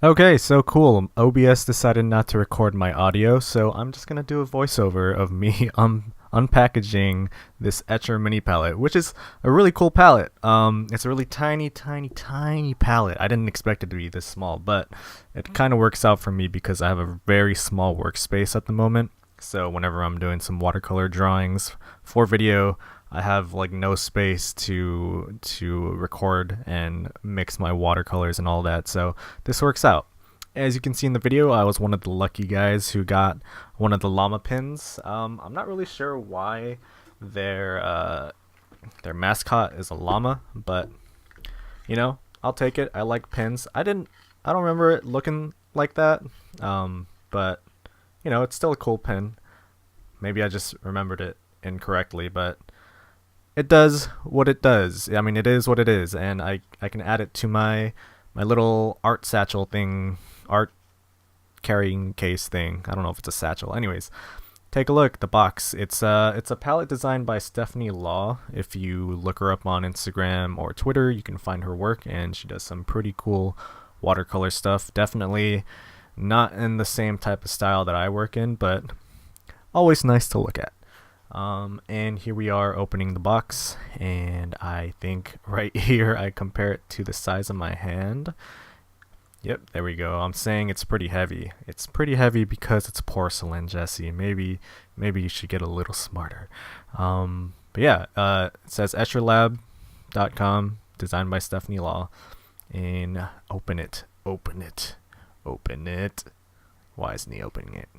Okay, so cool. OBS decided not to record my audio, so I'm just gonna do a voiceover of me unpackaging this Etchr mini palette, which is a really cool palette. It's a really tiny palette. I didn't expect it to be this small, but it kind of works out for me because I have a very small workspace at the moment. So whenever I'm doing some watercolor drawings for video, I have like no space to record and mix my watercolors and all that. So this works out. As you can see in the video, I was one of the lucky guys who got one of the llama pins. I'm not really sure why their mascot is a llama, but you know, I'll take it. I like pins. I don't remember it looking like that, but you know, it's still a cool pin. Maybe I just remembered it incorrectly, but it does what it does. I mean, it is what it is, and I can add it to my little art satchel thing, art carrying case thing. I don't know if it's a satchel. Anyways, take a look. The box. It's a palette designed by Stephanie Law. If you look her up on Instagram or Twitter, you can find her work, and she does some pretty cool watercolor stuff. Definitely not in the same type of style that I work in, but always nice to look at. And here we are opening the box, and I think right here I compare it to the size of my hand. Yep, there we go. I'm saying it's pretty heavy. It's pretty heavy because it's porcelain, Jesse. Maybe you should get a little smarter. But yeah, it says etchrlab.com, designed by Stephanie Law. And open it. Why isn't he opening it?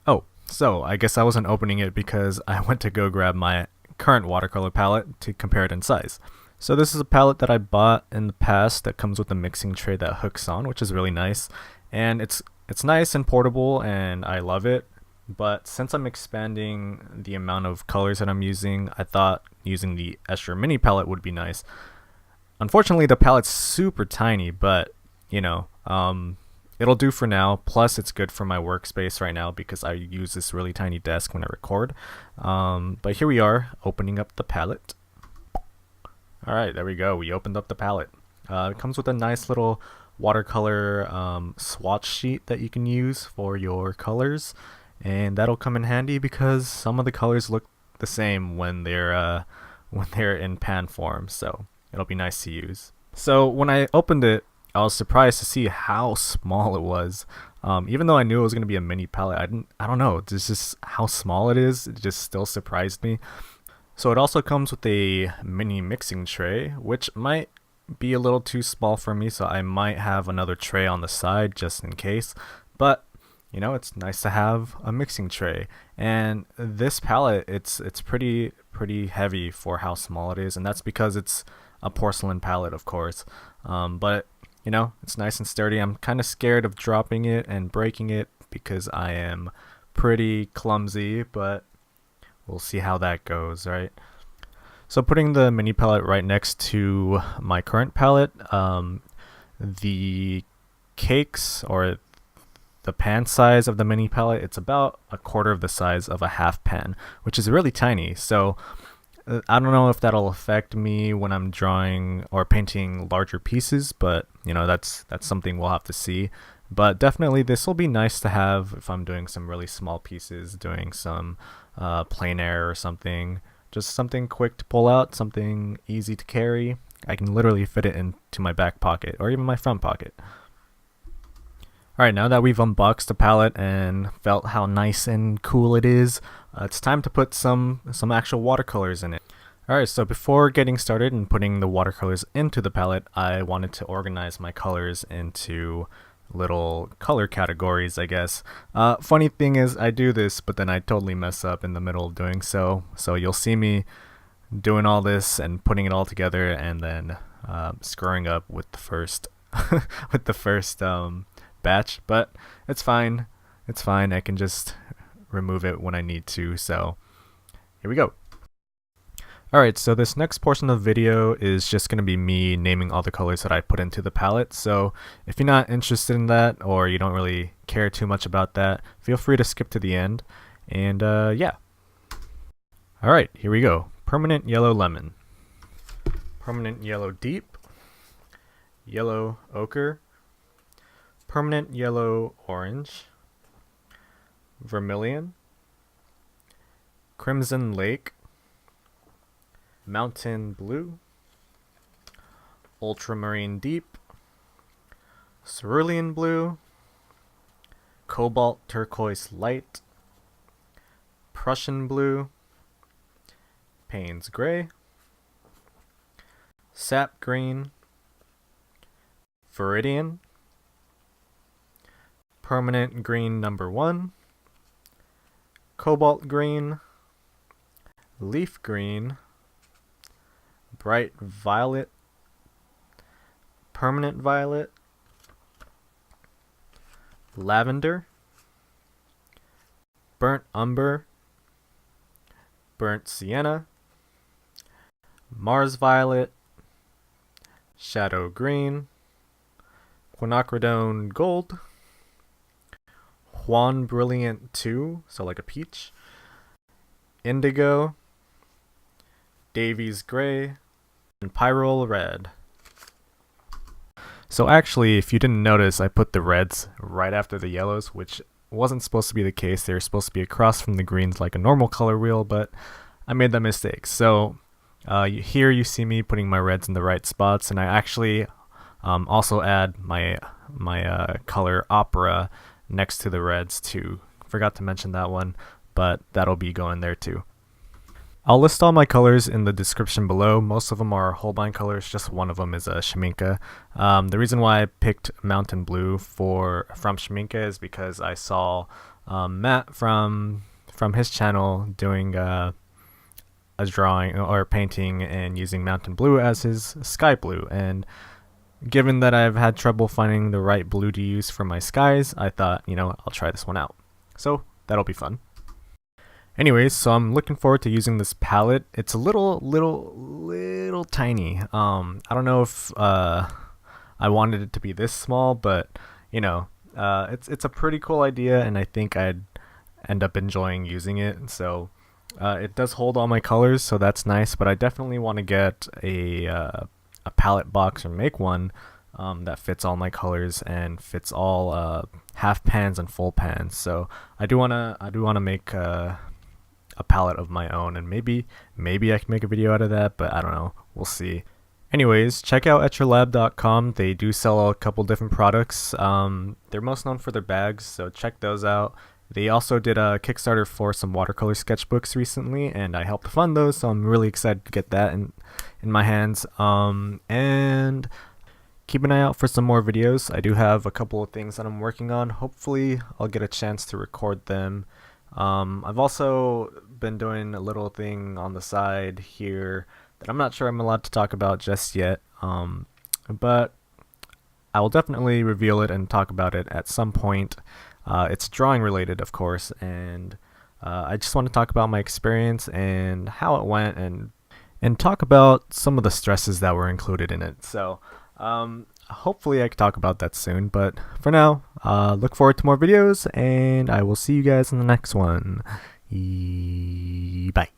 Oh, so I guess I wasn't opening it because I went to go grab my current watercolor palette to compare it in size. So this is a palette that I bought in the past that comes with a mixing tray that hooks on, which is really nice. And it's nice and portable, and I love it. But since I'm expanding the amount of colors that I'm using, I thought using the Etchr mini palette would be nice. Unfortunately, the palette's super tiny, but you know, it'll do for now. Plus, it's good for my workspace right now because I use this really tiny desk when I record. But here we are, opening up the palette. Alright, there we go. We opened up the palette. It comes with a nice little watercolor swatch sheet that you can use for your colors. And that'll come in handy because some of the colors look the same when they're in pan form. So it'll be nice to use. So when I opened it, I was surprised to see how small it was. Even though I knew it was going to be a mini palette, I don't know, it's just how small it is. It just still surprised me. So it also comes with a mini mixing tray, which might be a little too small for me, so I might have another tray on the side just in case. But you know, it's nice to have a mixing tray. And this palette, it's pretty heavy for how small it is, and that's because it's a porcelain palette, of course. But you know, it's nice and sturdy. I'm kind of scared of dropping it and breaking it because I am pretty clumsy, but we'll see how that goes, right? So putting the mini palette right next to my current palette, the cakes or the pan size of the mini palette, it's about a quarter of the size of a half pan, which is really tiny. So I don't know if that'll affect me when I'm drawing or painting larger pieces, but you know, that's something we'll have to see. But definitely this will be nice to have if I'm doing some really small pieces, doing some plein air or something. Just something quick to pull out, something easy to carry. I can literally fit it into my back pocket or even my front pocket. Alright, now that we've unboxed the palette and felt how nice and cool it is, it's time to put some actual watercolors in it. Alright, so before getting started and putting the watercolors into the palette, I wanted to organize my colors into little color categories, I guess. Funny thing is, I do this, but then I totally mess up in the middle of doing so. So you'll see me doing all this and putting it all together, and then screwing up with the first with the first batch. But it's fine. It's fine. I can just remove it when I need to. So here we go. Alright, so this next portion of the video is just going to be me naming all the colors that I put into the palette. So if you're not interested in that, or you don't really care too much about that, feel free to skip to the end. And yeah. Alright, here we go. Permanent Yellow Lemon, Permanent Yellow Deep, Yellow Ochre, Permanent Yellow Orange, Vermillion, Crimson Lake, Mountain Blue, Ultramarine Deep, Cerulean Blue, Cobalt Turqoise Light, Prussian Blue, Payne's Gray, Sap Green, Viridian, Permanent Green number 1, Cobalt Green, Leaf Green, Bright Violet, Permanent Violet, Lavender, Burnt Umber, Burnt Sienna, Mars Violet, Shadow Green, Quinacridone Gold, Juane Brilliant 2, so like a peach, Indigo, Davy's Gray, and Pyrrole Red. So actually, if you didn't notice, I put the reds right after the yellows, which wasn't supposed to be the case. They were supposed to be across from the greens like a normal color wheel, but I made that mistake. So here you see me putting my reds in the right spots, and I actually also add my color Ochre next to the reds too. Forgot to mention that one, but that'll be going there too. I'll list all my colors in the description below. Most of them are Holbein colors, just one of them is a Schminke. The reason why I picked Mountain Blue from Schminke is because I saw Matt from his channel doing a drawing or painting and using Mountain Blue as his sky blue, and given that I've had trouble finding the right blue to use for my skies, I thought, I'll try this one out. So that'll be fun. Anyways, so I'm looking forward to using this palette. It's a little tiny. I don't know if I wanted it to be this small, but it's a pretty cool idea, and I think I'd end up enjoying using it. So it does hold all my colors, so that's nice. But I definitely want to get a palette box or make one that fits all my colors and fits all half pans and full pans. So I do wanna make a palette of my own, and maybe I can make a video out of that, but I don't know, we'll see. Anyways, check out etchrlab.com. They do sell a couple different products. They're most known for their bags, so check those out. They also did a Kickstarter for some watercolor sketchbooks recently, and I helped fund those, so I'm really excited to get that in my hands. And keep an eye out for some more videos. I do have a couple of things that I'm working on. Hopefully I'll get a chance to record them. I've also been doing a little thing on the side here that I'm not sure I'm allowed to talk about just yet, but I will definitely reveal it and talk about it at some point. It's drawing related, of course, and I just want to talk about my experience and how it went, and talk about some of the stresses that were included in it. So hopefully I can talk about that soon, but for now, look forward to more videos, and I will see you guys in the next one. Bye.